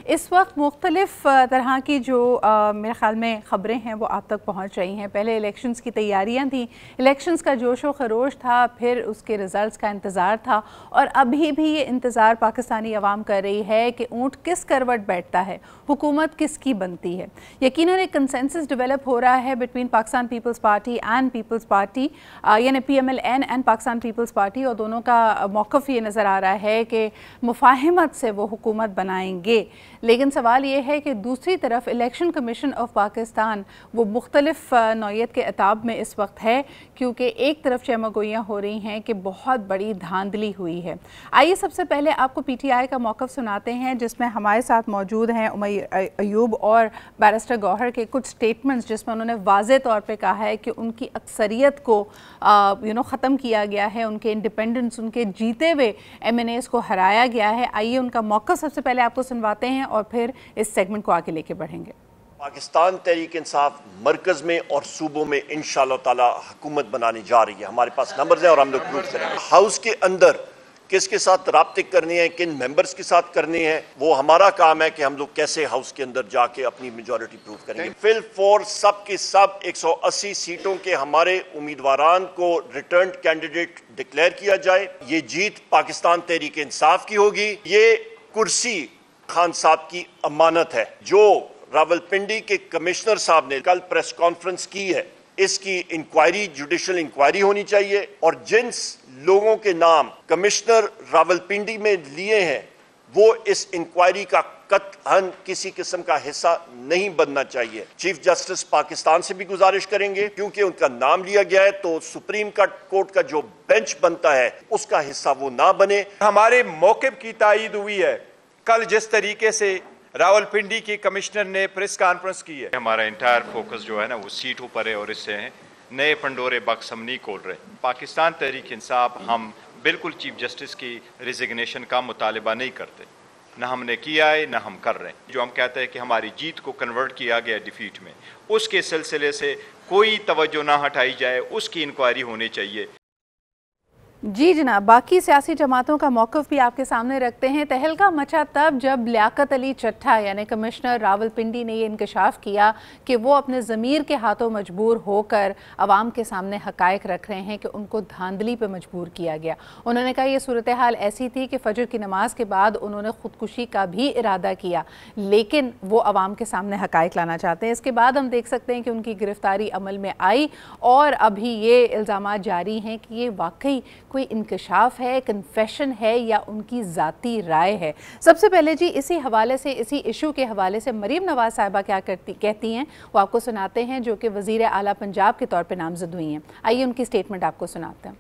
इस वक्त मुख्तलिफ तरह की जो मेरे ख़्याल में ख़बरें हैं वो आप तक पहुँच रही हैं। पहले इलेक्शंस की तैयारियां थी, इलेक्शंस का जोश व खरोश था, फिर उसके रिज़ल्ट्स का इंतज़ार था और अभी भी ये इंतज़ार पाकिस्तानी अवाम कर रही है कि ऊँट किस करवट बैठता है, हुकूमत किसकी बनती है। यकीनन एक कंसेंसस डेवलप हो रहा है between Pakistan people's party and people's party, यानी PMLN एंड पाकिस्तान पीपल्स पार्टी, और दोनों का मौक़िफ़ ये नज़र आ रहा है कि मुफाहिमत से वो हुकूमत बनाएंगे। लेकिन सवाल ये है कि दूसरी तरफ इलेक्शन कमीशन ऑफ पाकिस्तान वो मुख्तलिफ नौयत के अताब में इस वक्त है, क्योंकि एक तरफ चमगोइयाँ हो रही हैं कि बहुत बड़ी धांधली हुई है। आइए सबसे पहले आपको PTI का मौक़िफ़ सुनाते हैं, जिसमें हमारे साथ मौजूद हैं उमैर अयूब और बैरिस्टर गौहर के कुछ स्टेटमेंट्स, जिसमें उन्होंने वाज़े तौर पे कहा है कि उनकी अक्सरियत को ख़त्म किया गया है, उनके इंडिपेंडेंस, उनके जीते हुए MNAs को हराया गया है। आइए उनका मौक़िफ़ सबसे पहले आपको सुनवाते हैं और फिर इस सेगमेंट को आगे लेके बढ़ेंगे। पाकिस्तान तहरीक इंसाफ मरकज़ में और सूबों में इंशाअल्लाह ताला हुकूमत बनाने जा रही है। हमारे पास नंबर्स हैं और हम लोग प्रूफ करेंगे। हाउस के अंदर किसके साथ राब्ते करने हैं, किन मेंबर्स के साथ करने हैं, वो हमारा काम है कि हम लोग कैसे हाउस के अंदर जाके अपनी मेजॉरिटी प्रूव करेंगे। फिल फॉर सब के सब 180 सीटों के हमारे उम्मीदवारान को रिटर्न कैंडिडेट डिक्लेयर किया जाए। ये जीत पाकिस्तान तहरीक इंसाफ की होगी। ये कुर्सी खान साहब की अमानत है जो रावलपिंडी के कमिश्नर साहब ने कल प्रेस कॉन्फ्रेंस की है। इसकी इंक्वायरी, जुडिशल इंक्वायरी होनी चाहिए और जिन लोगों के नाम कमिश्नर रावलपिंडी में लिए हैं वो इस इंक्वायरी का कतई किसी किस्म का हिस्सा नहीं बनना चाहिए। चीफ जस्टिस पाकिस्तान से भी गुजारिश करेंगे, क्योंकि उनका नाम लिया गया है तो सुप्रीम कोर्ट का जो बेंच बनता है उसका हिस्सा वो ना बने। हमारे मौक़िफ़ की तायीद हुई है। कल जिस तरीके से रावलपिंडी के कमिश्नर ने प्रेस कॉन्फ्रेंस की है, हमारा इंटायर फोकस जो है ना वो सीटों पर है और इससे हैं नए पंडोरे बक्स हम नहीं खोल रहे। पाकिस्तान तहरीक इंसाफ हम बिल्कुल चीफ जस्टिस की रिजिग्नेशन का मुतालबा नहीं करते, ना हमने किया है ना हम कर रहे हैं। जो हम कहते हैं कि हमारी जीत को कन्वर्ट किया गया डिफीट में, उसके सिलसिले से कोई तवज्जो ना हटाई जाए, उसकी इंक्वायरी होनी चाहिए। जी जनाब, बाकी सियासी जमातों का मौक़िफ़ भी आपके सामने रखते हैं। तहलका मचा तब जब लियाकत अली चट्टा यानी कमिश्नर रावलपिंडी ने ये इंकशाफ किया कि वो अपने ज़मीर के हाथों मजबूर होकर आवाम के सामने हक़ाइक़ रख रहे हैं कि उनको धांधली पे मजबूर किया गया। उन्होंने कहा ये सूरत हाल ऐसी थी कि फ़जर की नमाज के बाद उन्होंने ख़ुदकुशी का भी इरादा किया, लेकिन वो आवाम के सामने हक़ाइक़ लाना चाहते हैं। इसके बाद हम देख सकते हैं कि उनकी गिरफ़्तारी अमल में आई और अभी ये इल्ज़ामात जारी हैं कि ये वाकई कोई इंकशाफ है, कन्फेशन है या उनकी ज़ाती राय है। सबसे पहले जी इसी हवाले से, इसी इशू के हवाले से मरीम नवाज़ साहिबा क्या कहती हैं वो आपको सुनाते हैं, जो कि वज़ीर आला पंजाब के तौर पे नामज़द हुई हैं। आइए उनकी स्टेटमेंट आपको सुनाते हैं।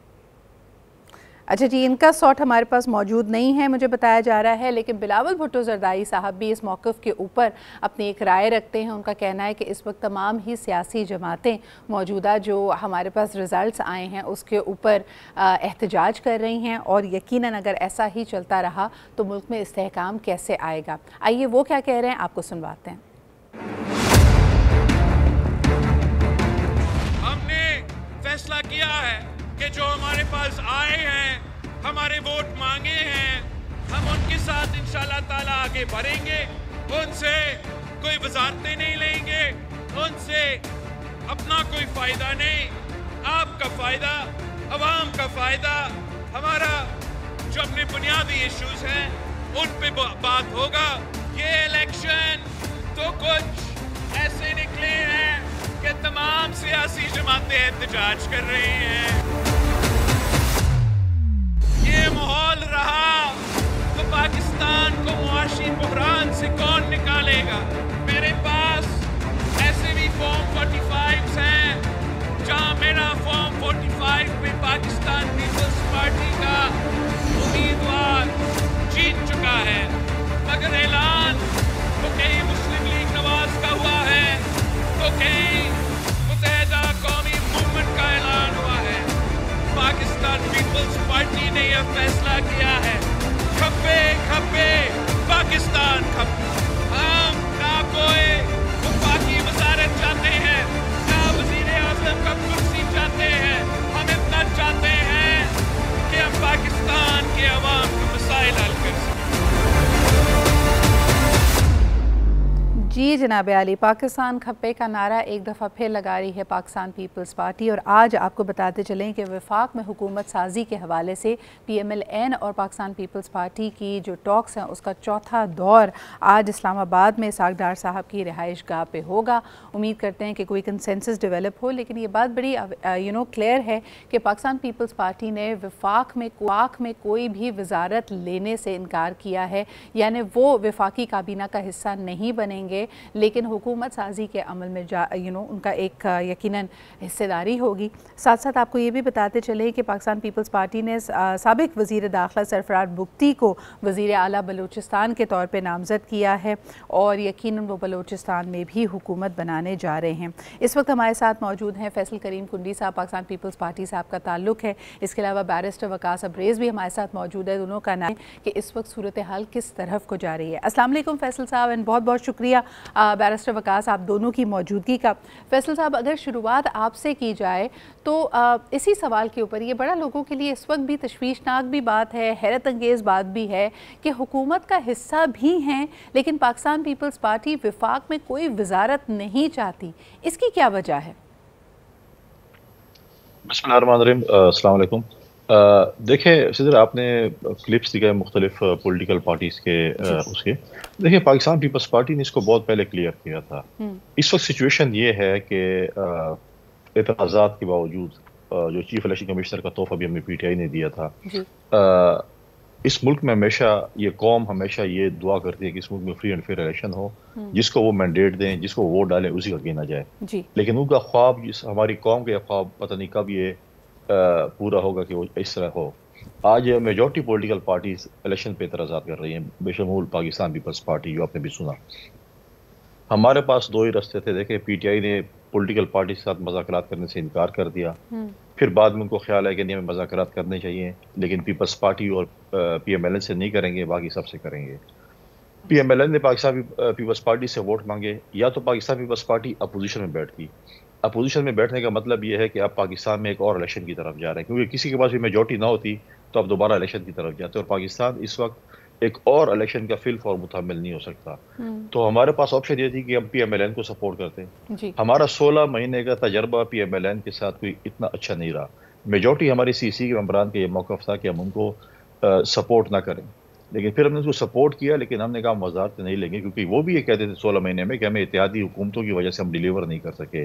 अच्छा जी, इनका सॉट हमारे पास मौजूद नहीं है मुझे बताया जा रहा है, लेकिन बिलावल भुट्टो ज़रदारी साहब भी इस मौक़िफ़ के ऊपर अपनी एक राय रखते हैं। उनका कहना है कि इस वक्त तमाम ही सियासी जमातें मौजूदा जो हमारे पास रिज़ल्ट्स आए हैं उसके ऊपर एहतजाज कर रही हैं और यकीनन अगर ऐसा ही चलता रहा तो मुल्क में इस्तेहकाम कैसे आएगा। आइए वो क्या कह रहे हैं आपको सुनवाते हैं। हमने फैसला किया है कि जो हमारे पास आए हैं, हमारे वोट मांगे हैं, हम उनके साथ इंशाल्लाह ताला आगे बढ़ेंगे। उनसे कोई वजारतें नहीं लेंगे, उनसे अपना कोई फायदा नहीं, आपका फायदा, अवाम का फायदा, हमारा जो अपने बुनियादी इश्यूज हैं उन पे बात होगा। ये इलेक्शन तो कुछ ऐसे निकले हैं कि तमाम सियासी जमातें एहतजाज कर रही हैं। ये माहौल रहा तो पाकिस्तान को मुआशी बहरान से कौन निकालेगा। मेरे पास ऐसे भी फॉर्म 45 हैं जहां मेरा फॉर्म 45 में पाकिस्तान पीपल्स पार्टी का उम्मीदवार जीत चुका है, मगर ऐलान तो कहीं मुस्लिम लीग नवाज का हुआ है तो कहीं मुत्तहिदा कौमी मूवमेंट का ऐलान हुआ है। पाकिस्तान पीपल्स पार्टी ने यह फैसला किया है, खप्पे खप्पे पाकिस्तान खप्पे। हम ना कोई वफाकी वज़ारत चाहते हैं, ना वज़ीर आज़म का कुर्सी चाहते हैं, हम इतना चाहते हैं कि हम पाकिस्तान के अवाम के मसाइल हल कर सकें। जी जनाब आली, पाकिस्तान खप्पे का नारा एक दफ़ा फिर लगा रही है पाकिस्तान पीपल्स पार्टी। और आज आपको बताते चलें कि वफाक में हुकूमत साजी के हवाले से PMLN और पाकिस्तान पीपल्स पार्टी की जो टॉक्स हैं उसका चौथा दौर आज इस्लामाबाद में सागदार साहब की रिहाइश गाह पे होगा। उम्मीद करते हैं कि कोई कंसेंसस डेवलप हो, लेकिन ये बात बड़ी क्लियर है कि पाकिस्तान पीपल्स पार्टी ने वफाक में कोई भी वजारत लेने से इनकार किया है, यानी वो वफाकी काबीना का हिस्सा नहीं बनेंगे, लेकिन हुकूमत साजी के अमल में उनका एक यकीनन हिस्सेदारी होगी। साथ साथ आपको ये भी बताते चले कि पाकिस्तान पीपल्स पार्टी ने साबिक वज़ीर दाखिला सरफराज बुगटी को वज़ीर आला बलूचिस्तान के तौर पे नामज़द किया है और यकीनन वो बलूचिस्तान में भी हुकूमत बनाने जा रहे हैं। इस वक्त हमारे साथ मौजूद हैं फैसल करीम कुंडी साहब, पाकिस्तान पीपल्स पार्टी से आपका ताल्लुक़ है। इसके अलावा बैरिस्टर वकास अब्रेज़ भी हमारे साथ मौजूद है। दोनों का नाम कि इस वक्त सूरत हाल किस तरफ को जा रही है। अस्सलाम वालेकुम फैसल साहब, एंड बहुत बहुत शुक्रिया बैरिस्टर वकास आप दोनों की मौजूदगी का। फैसल साहब, अगर शुरुआत आपसे की जाए तो इसी सवाल के ऊपर, ये बड़ा लोगों के लिए इस वक्त भी तशवीशनाक भी बात है, हैरत अंगेज़ बात भी है कि हुकूमत का हिस्सा भी हैं लेकिन पाकिस्तान पीपल्स पार्टी विफाक में कोई वजारत नहीं चाहती, इसकी क्या वजह है? बिस्मिल्लाहिर्रहमानिर्रहीम, अस्सलाम वालेकुम। देखिए सिदर, आपने क्लिप्स दिखाए मुख्तलिफ पॉलिटिकल पार्टीज़ के उसके। देखिए पाकिस्तान पीपल्स पार्टी ने इसको बहुत पहले क्लियर किया था। इस वक्त सिचुएशन ये है कि एतराज़ात के बावजूद जो चीफ इलेक्शन कमिश्नर का तोहफा भी हमें PTI ने दिया था, इस मुल्क में हमेशा ये कौम हमेशा ये दुआ करती है कि इस मुल्क में फ्री एंड फेयर इलेक्शन हो, जिसको वो मैंडेट दें, जिसको वोट डालें, उसी का गिना जाए। लेकिन उनका ख्वाब, हमारी कौम के ख्वाब पता नहीं कब ये पूरा होगा कि वो इस तरह हो। आज मेजॉरिटी पॉलिटिकल पार्टीज इलेक्शन पे एतराज़ात कर रही हैं, बेशमूल पाकिस्तान पीपल्स पार्टी, जो आपने भी सुना। हमारे पास दो ही रास्ते थे। देखे PTI ने पॉलिटिकल पार्टी के साथ मज़ाकरात करने से इनकार कर दिया, फिर बाद में उनको ख्याल है कि नहीं, हमें मज़ाकरात करने चाहिए, लेकिन पीपल्स पार्टी और PMLN से नहीं करेंगे, बाकी सबसे करेंगे। PMLN ने पाकिस्तान पीपल्स पार्टी से वोट मांगे, या तो पाकिस्तान पीपल्स पार्टी अपोजिशन में बैठती। अपोजिशन में बैठने का मतलब ये है कि आप पाकिस्तान में एक और इलेक्शन की तरफ जा रहे हैं, क्योंकि किसी के पास भी मेजॉरिटी ना होती तो आप दोबारा इलेक्शन की तरफ जाते, और पाकिस्तान इस वक्त एक और इलेक्शन का फिल्फ और मुतहम्मिल नहीं हो सकता। तो हमारे पास ऑप्शन ये थी कि हम PMLN को सपोर्ट करते। हमारा 16 महीने का तजर्बा PMLN के साथ कोई इतना अच्छा नहीं रहा। मेजॉरिटी हमारी CC के मेंबरान का ये मौक़िफ़ था कि हम उनको सपोर्ट ना करें, लेकिन फिर हमने उसको सपोर्ट किया, लेकिन हमने कहा हम वज़ारत नहीं लेंगे, क्योंकि वो भी ये कहते थे 16 महीने में कि हमें इत्तेहादी हुकूमतों की वजह से हम डिलीवर नहीं कर सके।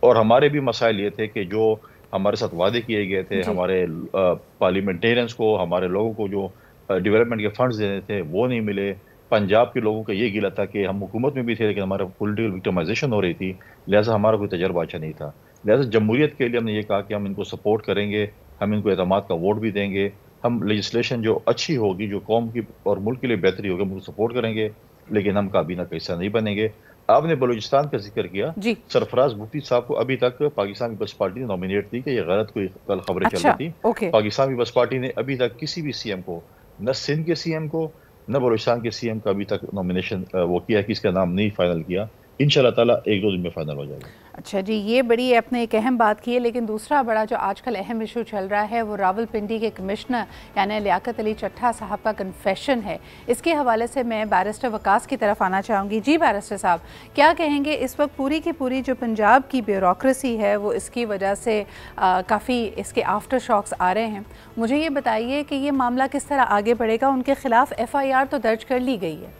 और हमारे भी मसाइल ये थे कि जो हमारे साथ वादे किए गए थे, हमारे पार्लियामेंटेरियंस को, हमारे लोगों को जो डेवलपमेंट के फंड्स देने थे वो नहीं मिले। पंजाब के लोगों का ये गिला था कि हम हुकूमत में भी थे लेकिन हमारा पॉलिटिकल विक्टिमाइजेशन हो रही थी, लिहाजा हमारा कोई तजर्बा अच्छा नहीं था। लिहाजा जमहूरियत के लिए हमने ये कहा कि हम इनको सपोर्ट करेंगे, हम इनको एतमाद का वोट भी देंगे, हम लेजिस्लेशन जो अच्छी होगी, जो कौम की और मुल्क के लिए बेहतरी होगी, हम उनको सपोर्ट करेंगे, लेकिन हम काबीना का हिस्सा नहीं बनेंगे। आपने बलूचिस्तान का जिक्र किया, सरफराज बुगटी साहब को अभी तक पाकिस्तान पीपल्स पार्टी ने नॉमिनेट थी कि ये गलत कोई कल खबरें चल रही थी। पाकिस्तान पीपल्स पार्टी ने अभी तक किसी भी CM को, न सिंध के CM को, न बलूचिस्तान के CM का अभी तक नॉमिनेशन वो किया कि इसका नाम नहीं फाइनल किया। इंशाल्लाह ताला 1-2 दिन में फाइनल हो जाएगा। अच्छा जी, ये बड़ी आपने एक अहम बात की है, लेकिन दूसरा बड़ा जो आजकल अहम इशू चल रहा है वो रावलपिंडी के कमिश्नर यानी लियाकत अली चट्टा साहब का कन्फेशन है। इसके हवाले से मैं बैरिस्टर वकास की तरफ आना चाहूँगी। जी बैरिस्टर साहब, क्या कहेंगे, इस वक्त पूरी की पूरी जो पंजाब की ब्यूरोक्रेसी है वो इसकी वजह से काफ़ी इसके आफ्टर शॉक्स आ रहे हैं। मुझे ये बताइए कि ये मामला किस तरह आगे बढ़ेगा? उनके खिलाफ FIR तो दर्ज कर ली गई है।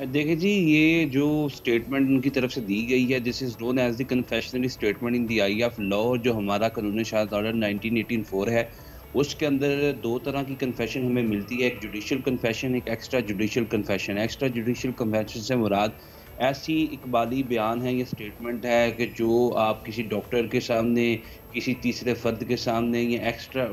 देखिए जी, ये जो स्टेटमेंट उनकी तरफ से दी गई है, this is known as the confessionary statement in the eye of law, जो हमारा कानून शाद ऑर्डर 1984 है, उसके अंदर दो तरह की कन्फेशन हमें मिलती है, एक जुडिशियल कन्फेशन, एक extra judicial confession. Extra judicial confession से मुराद ऐसी इकबाली बयान है, ये स्टेटमेंट है कि जो आप किसी डॉक्टर के सामने, किसी तीसरे फ़र्द के सामने, या एक्स्ट्रा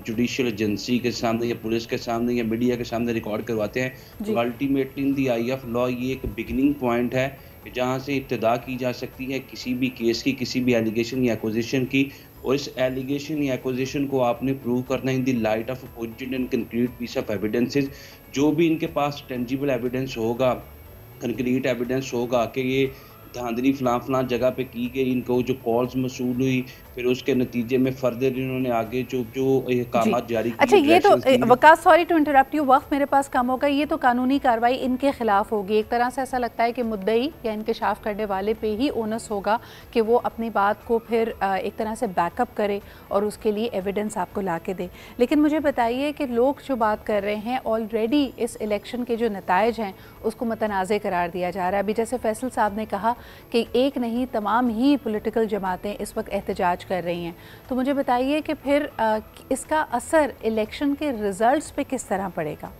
जुडिशियल एजेंसी के सामने, या पुलिस के सामने, या मीडिया के सामने रिकॉर्ड करवाते हैं, तो ultimately in the I of law ये एक बिगनिंग पॉइंट है जहाँ से इब्तिदा की जा सकती है किसी भी केस की, किसी भी एलिगेशन या एक्विजिशन की। और इस एलिगेशन या एक्विजिशन को आपने प्रूव करना in the light of cogent and concrete piece of evidences. जो भी इनके पास टेंजिबल एविडेंस होगा, कंक्रीट एविडेंस होगा कि ये धांधली फलां जगह पे की गई, इनको जो कॉल्स मसूल हुई, फिर उसके नतीजे में फर्दर इन्होंने आगे जो अहकामात जारी किए। अच्छा, ये तो Waqas, sorry to interrupt you, वक्त मेरे पास कम होगा, ये तो कानूनी कार्रवाई इनके खिलाफ होगी। एक तरह से ऐसा लगता है कि मुद्दई या इंकशाफ करने वाले पे ही ओनस होगा कि वो अपनी बात को फिर एक तरह से बैकअप करे और उसके लिए एविडेंस आपको ला के दे। लेकिन मुझे बताइए कि लोग जो बात कर रहे हैं, ऑलरेडी इस इलेक्शन के जो नताइज हैं उसको मतनाज़े करार दिया जा रहा है। अभी जैसे फैसल साहब ने कहा कि एक नहीं, तमाम ही पॉलिटिकल जमातें इस वक्त एहतजाज कर रही हैं, तो मुझे बताइए कि फिर इसका असर इलेक्शन के रिजल्ट्स पे किस तरह पड़ेगा?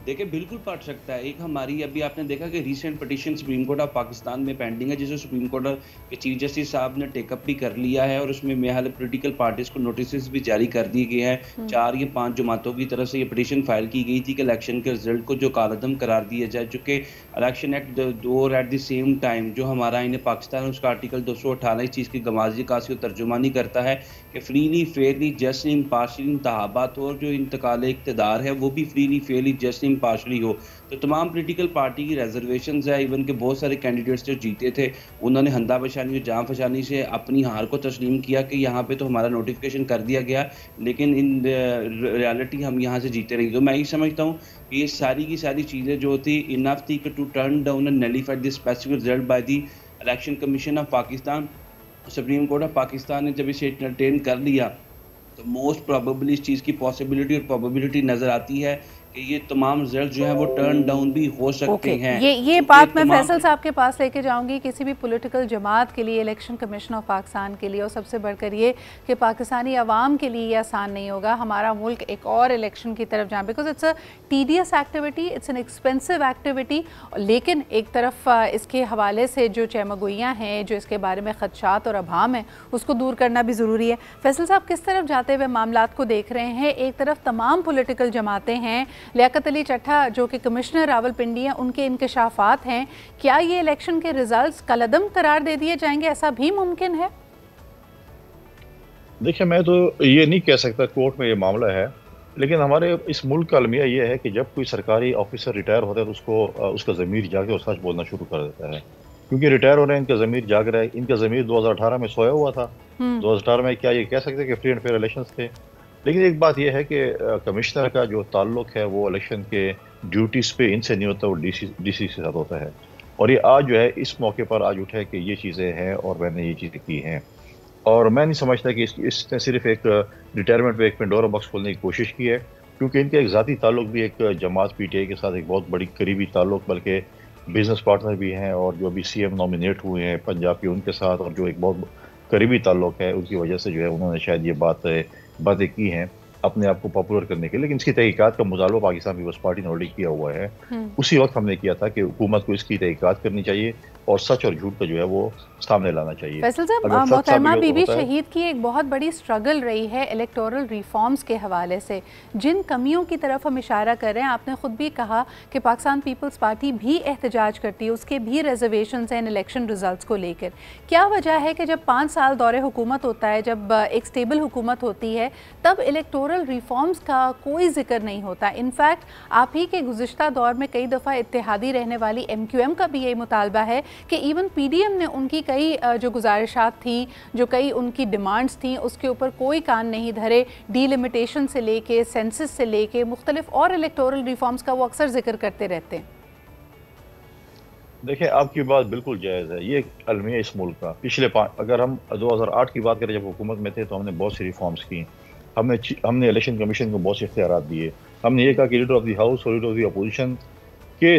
देखिए बिल्कुल पड़ सकता है। एक हमारी अभी आपने देखा कि recent petition supreme court of Pakistan में पेंडिंग है, जिसे सुप्रीम कोर्ट के चीफ जस्टिस साहब ने टेकअप भी कर लिया है और उसमें मेहाल पॉलिटिकल पार्टीज को नोटिस भी जारी कर दिए गए हैं। 4 या 5 जमातों की तरफ से ये पिटीशन फाइल की गई थी कि इलेक्शन के रिजल्ट को जो कालअदम करार दिया जाए, चूँकि इलेक्शन एक्ट और एट द सेम टाइम जो हमारा इन पाकिस्तान है उसका आर्टिकल 218 इस चीज़ की गमाजी कासी को तर्जुमानी करता है कि फ्रीली फेयरली जस्ट इम्पार्शली इंतखाबात और जो इंतकाल इक़्तिदार है वो भी फ्रीली फेयरली जस्ट इम्पार्शली हो। तो तमाम पॉलिटिकल पार्टी की रिजर्वेशंस है, इवन के बहुत सारे कैंडिडेट्स जो जीते थे उन्होंने हंदा बशानी और जान फशानी से अपनी हार को तस्लीम किया कि यहाँ पे तो हमारा नोटिफिकेशन कर दिया गया, लेकिन इन रियलिटी हम यहाँ से जीते नहीं। तो मैं ये समझता हूँ कि ये सारी की सारी चीज़ें जो थी इनफ थी कि to turn down and nullify the specific result by the election commission of Pakistan. Supreme court of Pakistan ने जब इसे एंटरटेन कर लिया तो मोस्ट प्रोबेबली इस चीज़ की पॉसिबिलिटी और प्रोबेबिलिटी नज़र आती है कि ये तमाम रिजल्ट जो है वो टर्न डाउन भी हो सकते हैं। ये बात मैं फैसल साहब के पास लेके जाऊंगी। किसी भी पॉलिटिकल जमात के लिए, इलेक्शन कमीशन ऑफ पाकिस्तान के लिए और सबसे बढ़कर ये कि पाकिस्तानी अवाम के लिए ये आसान नहीं होगा हमारा मुल्क एक और इलेक्शन की तरफ जाए, because it's a tedious activity, it's an expensive activity. लेकिन एक तरफ इसके हवाले से जो चहमगोइयाँ हैं, जो इसके बारे में खदशात और अभाम है, उसको दूर करना भी ज़रूरी है। फैसल साहब किस तरफ जाते हुए मामलात को देख रहे हैं? एक तरफ तमाम पॉलिटिकल जमातें हैं, लियाकत अली चट्टा जो कि कमिश्नर रावलपिंडी हैं उनके इंकशाफात हैं, क्या ये इलेक्शन के रिजल्ट्स कलअदम करार दे दिए जाएंगे? ऐसा भी मुमकिन है? देखिए, मैं तो ये नहीं कह सकता कोर्ट में ये मामला है, लेकिन हमारे इस मुल्क का अलमिया ये है कि जब कोई सरकारी ऑफिसर रिटायर होता है तो उसको उसका ज़मीर जाके और सच बोलना शुरू कर देता है, क्योंकि रिटायर हो रहे हैं, इनका ज़मीर जाग रहा है। इनका ज़मीर 2018 में सोया हुआ था। 2018 में क्या ये कह सकते हैं कि फ्री एंड फेयर इलेक्शंस थे? लेकिन एक बात यह है कि कमिश्नर का जो ताल्लुक है वो इलेक्शन के ड्यूटीज़ पे इनसे नहीं होता, वो डीसी के साथ होता है। और ये आज जो है इस मौके पर आज उठा है कि ये चीज़ें हैं और मैंने ये चीज़ें की हैं, और मैं नहीं समझता कि इसने सिर्फ एक रिटायरमेंट पे एक पेंडोरा बॉक्स खोलने की कोशिश की है, क्योंकि इनके एक ज़ाती ताल्लुक भी एक जमात पीटीआई के साथ एक बहुत बड़ी करीबी ताल्लुक, बल्कि बिजनेस पार्टनर भी हैं, और जो अभी सीएम नॉमिनेट हुए हैं पंजाब के उनके साथ, और जो एक बहुत करीबी ताल्लुक है, उनकी वजह से जो है उन्होंने शायद ये बातें की हैं अपने आप को पॉपुलर करने के लिए। लेकिन इसकी तहकीकात का मुतालबा पाकिस्तान पीपल्स पार्टी ने ऑलरेडी किया हुआ है। उसी वक्त हमने किया था कि हुकूमत को इसकी तहकीकात करनी चाहिए और सच और झूठ का जो है वो सामने लाना चाहिए। फैसल साहब, मोहतरमा बीबी शहीद की एक बहुत बड़ी स्ट्रगल रही है इलेक्टोरल रिफॉर्म्स के हवाले से, जिन कमियों की तरफ हम इशारा कर रहे हैं। आपने खुद भी कहा कि पाकिस्तान पीपल्स पार्टी भी एहतजाज करती है, उसके भी रिजर्वेशंस हैं इलेक्शन रिजल्ट्स को लेकर। क्या वजह है कि जब 5 साल दौरे हुकूमत होता है, जब एक स्टेबल हुकूमत होती है, तब इलेक्टोरल रिफॉर्म्स का कोई जिक्र नहीं होता? इनफैक्ट आप ही के गुज़िश्ता दौर में कई दफ़ा इत्तेहादी रहने वाली MQM का भी यही मुतालबा है कि इवन PDM ने उनकी कई जो गुजारिशात थी, जो कई उनकी डिमांड्स थी, उसके ऊपर कोई कान नहीं धरे। डीलिमिटेशन से लेके, सेंसस से लेके, मुख्तलिफ और इलेक्टोरल रिफॉर्म्स का वो अक्सर जिक्र करते रहते हैं। देखिए, आपकी बात बिल्कुल जायज़ है। ये अलमिया इस मुल्क का पिछले अगर हम 2008 की बात करें, जब हुकूमत में थे, तो हमने बहुत सी रिफॉर्म्स की। हमने इलेक्शन कमीशन को बहुत से इख्तियारात दिए। हमने ये कहा कि लीडर ऑफ द हाउस और लीडर ऑफ द अपोजिशन के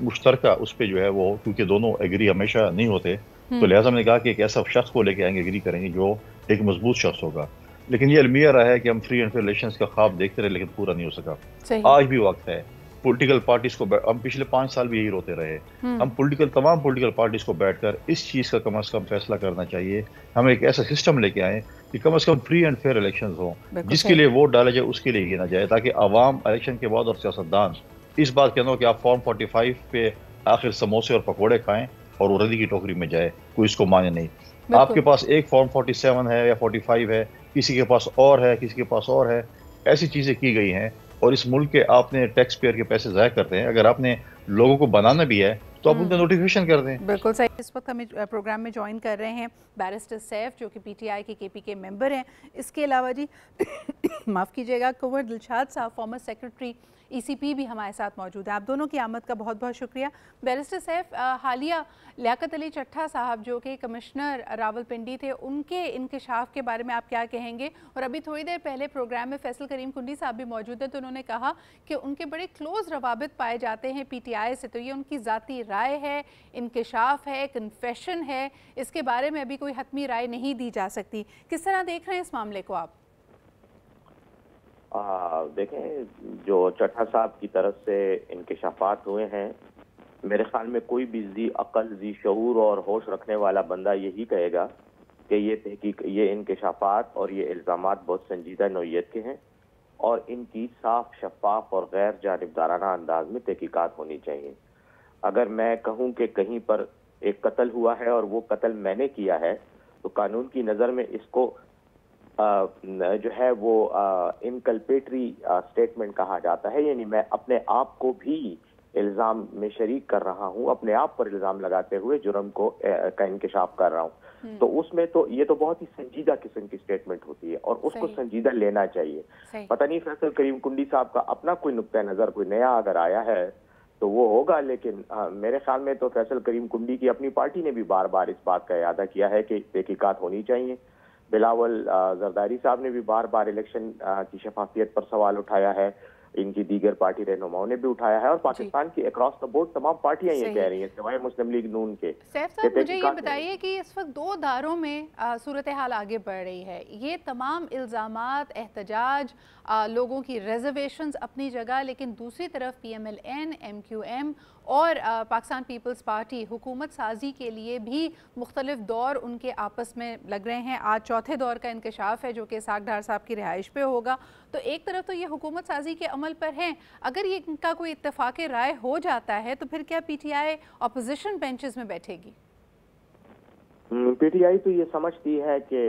मुश्तरका उस पर जो है वो, क्योंकि दोनों एग्री हमेशा नहीं होते, तो लिहाजा हमने कहा कि एक ऐसा शख्स को लेके आएंगे, एग्री करेंगे, जो एक मजबूत शख्स होगा। लेकिन ये अलमिया रहा है कि हम फ्री एंड फेयर इलेक्शंस का ख्वाब देखते रहे, लेकिन पूरा नहीं हो सका। आज भी वक्त है पॉलिटिकल पार्टीज को, हम पिछले 5 साल भी यही रोते रहे, हम तमाम पॉलिटिकल पार्टीज को बैठकर इस चीज़ का कम से कम फैसला करना चाहिए। हम एक ऐसा सिस्टम लेके आए कि कम से कम फ्री एंड फेयर इलेक्शंस हो, जिसके लिए वोट डाला जाए उसके लिए गिना जाए, ताकि आवाम इलेक्शन के बाद और सियासतदान इस बात कहना हो कि आप फॉर्म 45 पे आखिर समोसे और पकौड़े खाएं और वो रद्दी की टोकरी में जाए, कोई इसको माने नहीं। आपके पास एक फॉर्म 47 है या 45 है, किसी के पास और है, किसी के पास और है, ऐसी चीज़ें की गई हैं। और इस मुल्क के आपने टैक्स पेयर के पैसे ज़ाया करते हैं। अगर आपने लोगों को बनाना भी है तो आप उनका नोटिफिकेशन कर दें। बिल्कुल सही। इस वक्त हमें प्रोग्राम में ज्वाइन कर रहे हैं बैरिस्टर सैफ जो कि पीटीआई के केपी मेंबर हैं। इसके अलावा जी माफ़ कीजिएगा, कुंवर दिलशाद साहब फॉर्मर सेक्रेटरी ईसीपी भी हमारे साथ मौजूद हैं। आप दोनों की आमद का बहुत बहुत शुक्रिया। बैरिस्टर सैफ, हालिया लियाकत अली चट्ठा साहब जो कि कमिश्नर रावलपिंडी थे, उनके इंकशाफ के बारे में आप क्या कहेंगे? और अभी थोड़ी देर पहले प्रोग्राम में फैसल करीम कुंडी साहब भी मौजूद हैं, तो उन्होंने कहा कि उनके बड़े क्लोज रवाबित पाए जाते हैं पीटीआई से। तो ये उनकी ज़ाती राय है, इंकशाफ है, कन्फेशन है, इसके बारे में अभी कोई हतमी राय नहीं दी जा सकती। किस तरह देख रहे हैं इस मामले को आप? देखें, जो चट्ठा साहब की तरफ से इंकशाफात हुए हैं, मेरे ख्याल में कोई भी जी अकल, जी शऊर और होश रखने वाला बंदा यही कहेगा कि ये इंकशाफात और ये इल्ज़ामात बहुत संजीदा नौइयत के हैं और इनकी साफ, शफाफ और गैर जानिबदाराना अंदाज में तहकीकात होनी चाहिए। अगर मैं कहूँ कि कहीं पर एक कत्ल हुआ है और वो कत्ल मैंने किया है, तो कानून की नज़र में इसको जो है वो इनकल्पेटरी स्टेटमेंट कहा जाता है, यानी मैं अपने आप को भी इल्जाम में शरीक कर रहा हूँ, अपने आप पर इल्जाम लगाते हुए जुर्म को का इंकशाफ कर रहा हूँ। तो उसमें तो ये तो बहुत ही संजीदा किस्म की स्टेटमेंट होती है और उसको संजीदा लेना चाहिए। पता नहीं फैसल करीम कुंडी साहब का अपना कोई नुक्ता नजर कोई नया अगर आया है तो वो होगा, लेकिन मेरे ख्याल में तो फैसल करीम कुंडी की अपनी पार्टी ने भी बार बार इस बात का इरादा किया है कि तहकीकात होनी चाहिए। बिलावल जरदारी साहब ने भी बार बार इलेक्शन की शफाफियत पर सवाल उठाया है, इनकी दीगर पार्टी रहनुमाओं ने भी उठाया है और पाकिस्तान की अक्रॉस द बोर्ड तमाम पार्टियां ये कह रही हैं सिवाय मुस्लिम लीग नून के। सैफ साहब, मुझे ये बताइए कि इस वक्त दो धारों में सूरत हाल आगे बढ़ रही है। ये तमाम इल्ज़ामात, एहतजाज, लोगों की रिजर्वेशंस अपनी जगह, लेकिन दूसरी तरफ PMLN, MQM और पाकिस्तान पीपल्स पार्टी हुकूमत साजी के लिए भी मुख्तलिफ दौर उनके आपस में लग रहे हैं। आज चौथे दौर का इंकशाफ है जो कि इसहाक डार साहब की रिहाइश पे होगा। तो एक तरफ तो ये हुकूमत साजी के अमल पर हैं, अगर ये इनका कोई इत्तेफाक राय हो जाता है तो फिर क्या PTI अपोजिशन बेंचेस में बैठेगी? PTI तो ये समझती है कि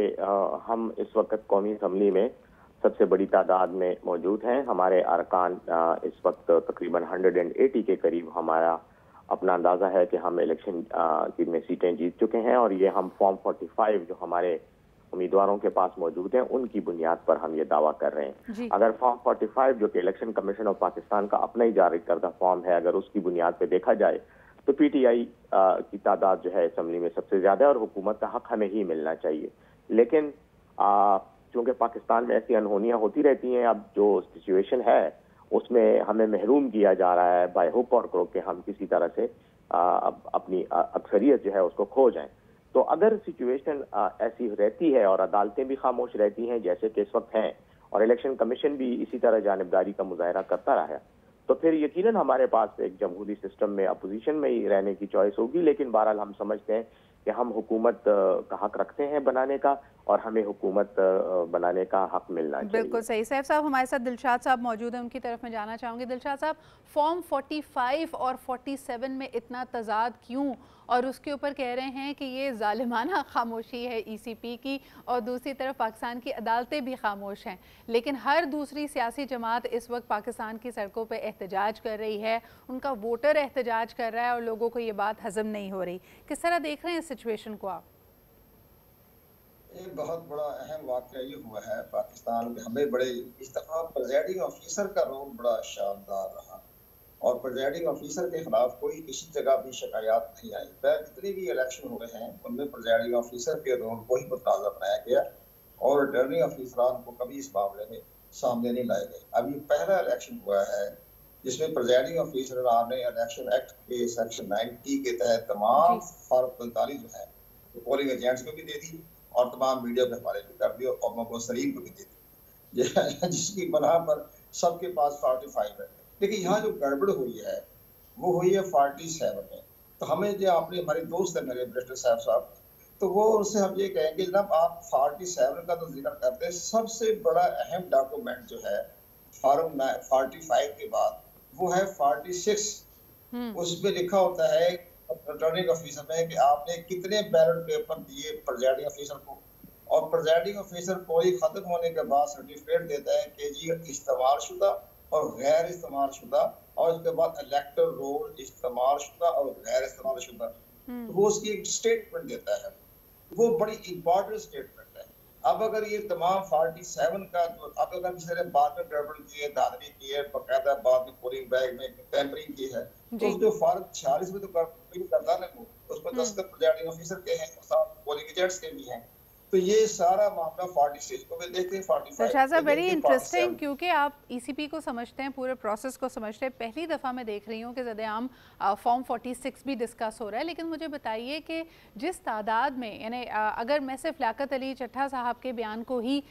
हम इस वक्त कौमी असम्बली में सबसे बड़ी तादाद में मौजूद हैं। हमारे अरकान इस वक्त तकरीबन 180 के करीब हमारा अपना अंदाज़ा है कि हम इलेक्शन में सीटें जीत चुके हैं और ये हम फॉर्म 45 जो हमारे उम्मीदवारों के पास मौजूद हैं उनकी बुनियाद पर हम ये दावा कर रहे हैं। अगर फॉर्म 45 जो कि इलेक्शन कमीशन ऑफ पाकिस्तान का अपना ही जारी करदा फॉर्म है, अगर उसकी बुनियाद पर देखा जाए तो PTI की तादाद जो है असम्बली में सबसे ज़्यादा और हुकूमत का हक हमें ही मिलना चाहिए। लेकिन चूँकि पाकिस्तान में ऐसी अनहोनियाँ होती रहती हैं, अब जो सिचुएशन है उसमें हमें महरूम किया जा रहा है बाय हुक और क्रोक के हम किसी तरह से अपनी अक्सरियत जो है उसको खो जाएं। तो अगर सिचुएशन ऐसी रहती है और अदालतें भी खामोश रहती हैं जैसे कि इस वक्त हैं और इलेक्शन कमीशन भी इसी तरह जानिबदारी का मुजाहरा करता रहा है, तो फिर यकीनन हमारे पास एक जमहूरी सिस्टम में अपोजिशन में ही रहने की चॉइस होगी। लेकिन बहरहाल हम समझते हैं कि हम हुकूमत का हक रखते हैं बनाने का और हमें हुकूमत बनाने का हक मिलना चाहिए। बिल्कुल सही। सैफ साहब, हमारे साथ दिलशाद साहब मौजूद हैं, उनकी तरफ मैं जाना चाहूँगी। दिलशाद साहब, फॉर्म 45 और 47 में इतना तजाद क्यों? और उसके ऊपर कह रहे हैं कि ये जालिमाना खामोशी है ECP की और दूसरी तरफ पाकिस्तान की अदालतें भी खामोश हैं, लेकिन हर दूसरी सियासी जमात इस वक्त पाकिस्तान की सड़कों पर एहतजाज कर रही है, उनका वोटर एहतजाज कर रहा है और लोगों को ये बात हजम नहीं हो रही। किस तरह देख रहे हैं इस सिचुएशन को आप? एक बहुत बड़ा अहम वाक़या ये हुआ है पाकिस्तान में, हमें बड़े इस दफ़ा प्रेजाइडिंग ऑफिसर का रोल बड़ा शानदार रहा और प्रेजाइडिंग ऑफिसर के खिलाफ कोई किसी जगह भी शिकायत नहीं आई। जितने भी इलेक्शन हुए हैं उनमें प्रेजाइडिंग ऑफिसर के रोल को ही मुतनाज़ बनाया गया और रिटर्निंग ऑफिसरान को कभी इस मामले में सामने नहीं लाए गए। अब ये पहला इलेक्शन हुआ है जिसमें प्रेजाइडिंग ऑफिसर ने इलेक्शन एक्ट के सेक्शन 90 के तहत तमाम फॉर्म 45 जो है पोलिंग एजेंट्स को भी दे दी और तमाम मीडिया के हवाले भी कर दिया और मुबसरीन को भी दे दी, जिसकी बना पर सबके पास 45 है। लेकिन यहाँ जो गड़बड़ हुई है वो हुई है 47 में। तो हमें जो आपने हमारे दोस्त है मेरे बैरिस्टर साहब, तो वो उनसे हम ये कहेंगे जनाब आप 47 का तो जिक्र करते हैं, सबसे बड़ा अहम डॉक्यूमेंट जो है फॉर्म 45 के बाद वो है 46। उसमें लिखा होता है रिटर्निंग ऑफिसर में कि आपने कितने बैलेट पेपर दिए प्रेजाइडिंग ऑफिसर को और प्रेजाइडिंग ऑफिसर पोलिंग खत्म होने के बाद सर्टिफिकेट देता है कि जी इस्तेमाल शुदा और गैर इस्तेमाल शुदा और उसके बाद इलेक्टर रोल इस्तेमाल शुदा और गैर इस्तेमाल शुदा, तो वो उसकी एक स्टेटमेंट देता है, वो बड़ी इंपॉर्टेंट स्टेटमेंट है। अब अगर ये तमाम 47 का जो अब अगर किसी ने बाद में गड़बड़ की है, धांधली की है, बकायदा बाद में पोलिंग बैग में टेम्परिंग की है, तो जो फॉर्म 46 में तो करता ना वो, उस पर दस्तखत प्रिजाइडिंग ऑफिसर के हैं, पोलिंग एजेंट्स के भी हैं, तो ये सारा मामला 46 को भी देखते हैं, 45 वेरी इंटरेस्टिंग, क्योंकि आप ईसीपी को समझते हैं, पूरे प्रोसेस को समझते हैं। पहली दफ़ा मैं देख रही हूँ कि ज़द-ए-आम फॉर्म 46 भी डिस्कस हो रहा है, लेकिन मुझे बताइए कि जिस तादाद में, यानी अगर मैं सिर्फ लियाकत अली चट्टा साहब के बयान को ही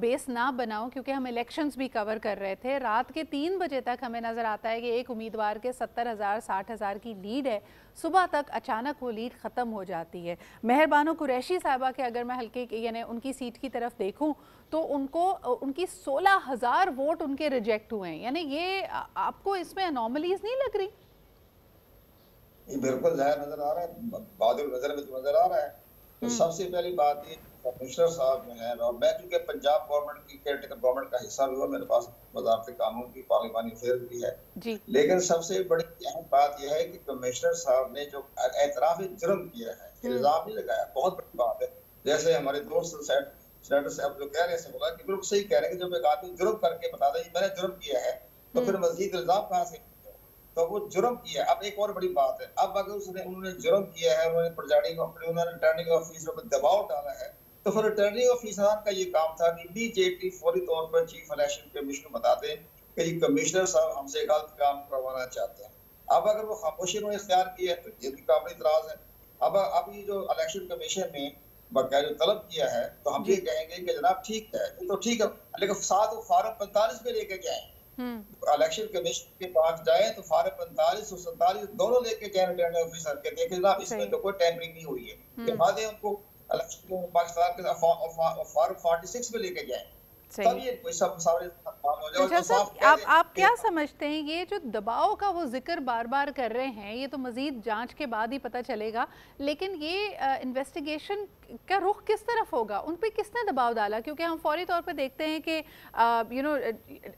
बेस ना बनाऊँ, क्योंकि हम इलेक्शंस भी कवर कर रहे थे, रात के 3 बजे तक हमें नज़र आता है कि एक उम्मीदवार के 70,000 60,000 की लीड है, सुबह तक अचानक वो लीड ख़त्म हो जाती है। मेहरबानो कुरैशी साहिबा के अगर मैं हल्के यानी उनकी सीट की तरफ देखूं तो उनकी 16,000 वोट उनके रिजेक्ट हुए हैं, यानी ये आपको इसमें अनोमलीज नहीं लग रही? ये बिल्कुल जाहिर नजर आ रहा है, बादल नजर में तो नजर आ रहा है। तो सबसे पहली बात ये कमिश्नर साहब जो है, और मैं चूंकि पंजाब गवर्नमेंट की केयरटेकर गवर्नमेंट का हिस्सा भी हूँ, मेरे पास वज़ारत कानून की पार्लिमानी अफेयर भी है जी। लेकिन सबसे बड़ी अहम बात यह है कि कमिश्नर साहब ने जो एतराफ़ जुर्म किया है, इल्जाम नहीं लगाया, बहुत बड़ी बात है। जैसे हमारे दोस्त सेनेटर साहब जो कह रहे हैं, बोला कि बिल्कुल सही कह रहे हैं कि जब एक आदमी जुर्म करके बता दे मैंने जुर्म किया है, तो फिर मजीद इल्जाम कहाँ से, तो वो जुर्म किया है। अब एक और बड़ी बात है, अब अगर उन्होंने जुर्म किया है, उन्होंने प्रिजाइडिंग उन्होंने रिटर्निंग ऑफिसर पर दबाव डाला है, तो फिर रिटर्निंग ऑफिसर का ये काम था कि इमीडिएटली फौरी तौर पर चीफ इलेक्शन कमिश्नर बता दें कि ये कमिश्नर साहब हमसे गलत काम करवाना चाहते हैं। अब अगर वो खामोशी उन्होंने इख्तियार की है तो ये भी काबिल इतराज है। अब ये जो इलेक्शन कमीशन ने बाकायदा तलब किया है, तो हम ये कहेंगे कि जनाब ठीक है, तो ठीक है, लेकिन साथ वो फार्म 45 में लेके जाए, इलेक्शन कमीशन के पास जाए तो फार्म 45 और 47 दोनों लेके जाए रिटर्निंग ऑफिसर के, देखें जनाब इसमें तो कोई टेम्परिंग नहीं हुई है, दिखा दें उनको इलेक्शन पाकिस्तान के फार्म 46 में लेके जाए, तब ये कोई सब सारे काम हो जाए। तो आप क्या समझते हैं, ये जो दबाव का वो जिक्र बार बार कर रहे हैं, ये तो मजीद जांच के बाद ही पता चलेगा, लेकिन ये इन्वेस्टिगेशन का रुख किस तरफ होगा, उन पे किसने दबाव डाला? क्योंकि हम फौरी तौर पे देखते हैं कि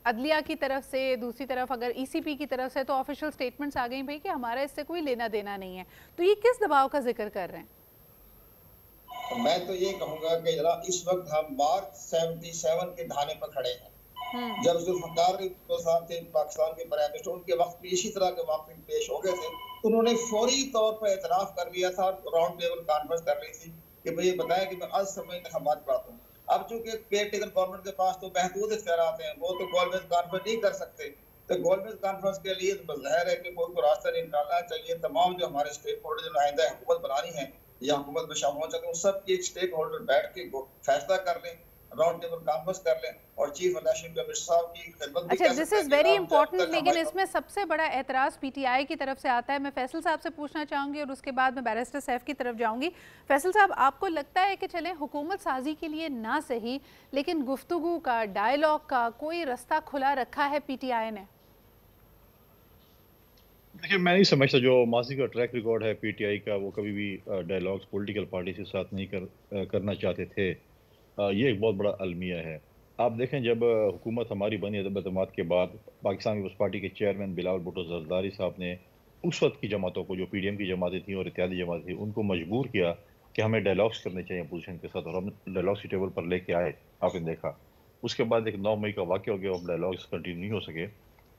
अदलिया की तरफ से, दूसरी तरफ अगर ईसीपी की तरफ से तो ऑफिशियल स्टेटमेंट्स आ गई भाई कि हमारा इससे कोई लेना देना नहीं है, तो ये किस दबाव का जिक्र कर रहे हैं? मैं तो ये कहूंगा कि जनाब इस वक्त हम मार्च 77 के धाने पर खड़े हैं, जब जुल्फ़िकार साहब थे पाकिस्तान के प्राइम मिनिस्टर, उनके वक्त भी इसी तरह के वाक़े पेश हो गए थे, तो उन्होंने फौरी तौर पर एतराफ़ कर लिया था, राउंड टेबल कॉन्फ्रेंस कर ली थी कि भाई बताया कि मैं आज समय इंतख़ाबात कराता हूँ। अब चूंकि केयरटेकर गवर्नमेंट के पास तो महदूद इख्तियारात हैं, वो तो गोलमेज कॉन्फ्रेंस नहीं कर सकते, तो गोलमेज कॉन्फ्रेंस के लिए तो ज़ाहिर है कि कोई को रास्ता निकालना चाहिए। तमाम जो हमारे स्टेक होल्डर जो नुमाइंदा हुकूमत बनानी है या हुकूमत में शामिल होना चाहते हैं, सब एक स्टेक होल्डर बैठ के फैसला कर लें, राउंड टेबल कॉन्फ्रेंस कर लें, और चीफ इलेक्शन कमिश्नर साहब की खिदमत। अच्छा, दिस इज वेरी इंपॉर्टेंट, लेकिन इसमें सबसे बड़ा एतराज़ पीटीआई की तरफ से आता है। मैं फैसल साहब से पूछना चाहूँगी और उसके बाद मैं बैरिस्टर सैफ की तरफ जाऊँगी। फैसल साहब, आपको लगता है कि चलें हुकूमत साजी के लिए ना सही, लेकिन गुफ्तगू का, डायलॉग का कोई रास्ता खुला रखा है पीटीआई ने? देखिए, मैं नहीं समझता जो माजी का ट्रैक रिकॉर्ड है पीटीआई का, वो कभी भी डायलॉग्स पॉलिटिकल पार्टी के साथ नहीं करना चाहते थे। ये एक बहुत बड़ा अलमिया है। आप देखें, जब हुकूमत हमारी बनी अदब-ए-एतमाद के बाद पाकिस्तान पीपल्स पार्टी के चेयरमैन बिलावल भुट्टो जरदारी साहब ने उस वक्त की जमातों को, जो पीडीएम की जमातें थी और इत्यादि जमातें थी, उनको मजबूर किया कि हमें डायलॉग्स करने चाहिए अपोजिशन के साथ, और हम डायलॉग्स की टेबल पर लेके आए। आपने देखा उसके बाद एक 9 मई का वाक़या हो गया, अब डायलॉग्स कंटिन्यू नहीं हो सके।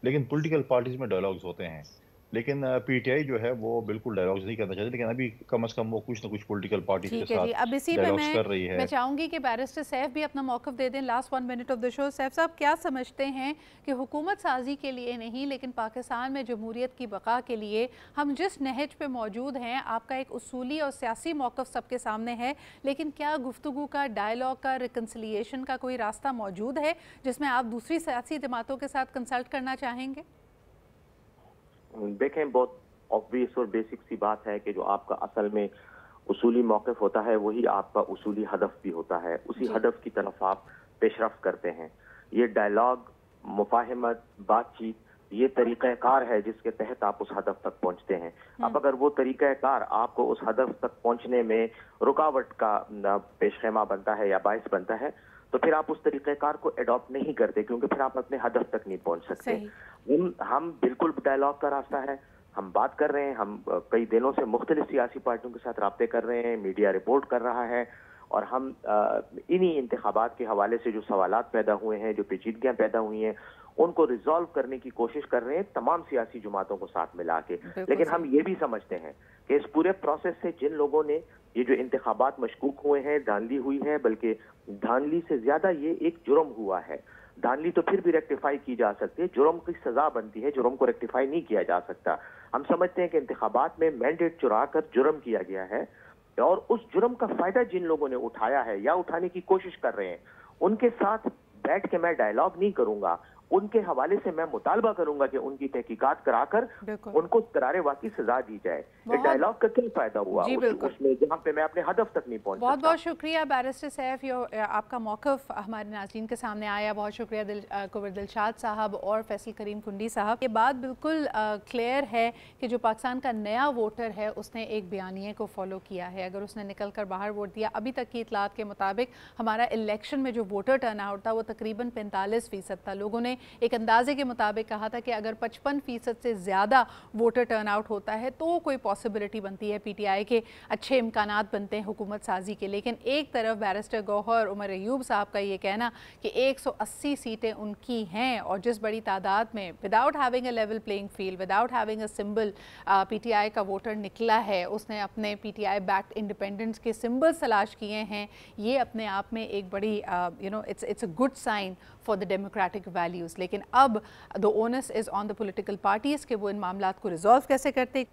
लेकिन पॉलिटिकल पार्टीज़ में डायलॉग्स होते हैं, लेकिन पीटीआई जो है वो बिल्कुल डायलॉग्स नहीं करना चाहती, लेकिन अभी कम से कम वो कुछ ना कुछ पॉलिटिकल पार्टी के साथ अब इसी डायलॉग्स कर रही है। मैं चाहूँगी कि बैरिस्टर सैफ भी अपना मौक़िफ़ दे दें, last 1 minute of the show. Saif साहब, क्या समझते हैं कि हुकूमत साजी के लिए नहीं, लेकिन पाकिस्तान में जमहूरियत की बका के लिए हम जिस नहज पे मौजूद हैं, आपका एक उसूली और सियासी मौक़िफ़ सबके सामने है, लेकिन क्या गुफ्तगू का, डायलॉग का, रिकन्सिलिएशन का कोई रास्ता मौजूद है जिसमें आप दूसरी सियासी जमातों के साथ कंसल्ट करना चाहेंगे? देखें, बहुत ऑब्वियस और बेसिक सी बात है कि जो आपका असल में उसूली मौक़िफ़ होता है वही आपका उसूली हदफ भी होता है, उसी हदफ की तरफ आप पेशरफ करते हैं। ये डायलॉग, मुफाहमत, बातचीत, ये तरीक़ाकार है जिसके तहत आप उस हदफ तक पहुंचते हैं। अब अगर वो तरीक़ाकार आपको उस हदफ तक पहुंचने में रुकावट का पेशखेमा बनता है या बाइस बनता है, तो फिर आप उस तरीक़ेकार को एडॉप्ट नहीं करते, क्योंकि फिर आप अपने हदफ तक नहीं पहुंच सकते। हम बिल्कुल डायलॉग का रास्ता है, हम बात कर रहे हैं, हम कई दिनों से मुख्तलिफ सियासी पार्टियों के साथ राब्ते कर रहे हैं, मीडिया रिपोर्ट कर रहा है, और हम इन्हीं इंतखाबात के हवाले से जो सवालात पैदा हुए हैं, जो पेचीदगियां पैदा हुई हैं, उनको रिजॉल्व करने की कोशिश कर रहे हैं तमाम सियासी जमातों को साथ मिला के। लेकिन हम ये भी समझते हैं कि इस पूरे प्रोसेस से जिन लोगों ने ये जो इंतखाबात मशकूक हुए हैं, धांधली हुई है, बल्कि धांधली से ज्यादा ये एक जुर्म हुआ है। धांधली तो फिर भी रेक्टिफाई की जा सकती है, जुर्म की सजा बनती है, जुर्म को रेक्टिफाई नहीं किया जा सकता। हम समझते हैं कि इंतखाबात में मैंडेट चुरा कर जुर्म किया गया है, और उस जुर्म का फायदा जिन लोगों ने उठाया है या उठाने की कोशिश कर रहे हैं, उनके साथ बैठ के मैं डायलॉग नहीं करूंगा, उनके हवाले से मैं मुतालबा करूंगा कि उनकी तहकीकात कराकर उनको करारे वाकई सजा दी जाए। डायलॉग का क्या फायदा हुआ उसमें जहां पे मैं अपने हदफ तक नहीं पहुंच। बहुत बहुत शुक्रिया बैरिस्टर सैफ, आपका मौक़िफ़ हमारे नाज़रीन के सामने आया। बहुत शुक्रिया कुंवर दिलशाद साहब और फैसल करीम कुंडी साहब। ये बात बिल्कुल क्लियर है कि जो पाकिस्तान का नया वोटर है उसने एक बयानिए को फॉलो किया है। अगर उसने निकल कर बाहर वोट दिया, अभी तक की इतलात के मुताबिक हमारा इलेक्शन में जो वोटर टर्न आउट था वो तकरीबन 45% था। लोगों ने एक अंदाजे के मुताबिक कहा था कि अगर 55% से ज़्यादा वोटर टर्न आउट होता है तो कोई पॉसिबिलिटी बनती है, पीटीआई के अच्छे इम्कानात बनते हैं हुकूमत साजी के। लेकिन एक तरफ बैरिस्टर गौहर उमर अयूब साहब का ये कहना कि 180 सीटें उनकी हैं, और जिस बड़ी तादाद में without having a level playing field, without having a symbol PTI का वोटर निकला है, उसने अपने पीटीआई बैक्ड इंडिपेंडेंस के सिंबल्स तलाश किए हैं। ये अपने आप में एक बड़ी it's a good sign for the democratic values. लेकिन अब the onus is on the political parties कि वो इन मामलात को रिजॉल्व कैसे करते।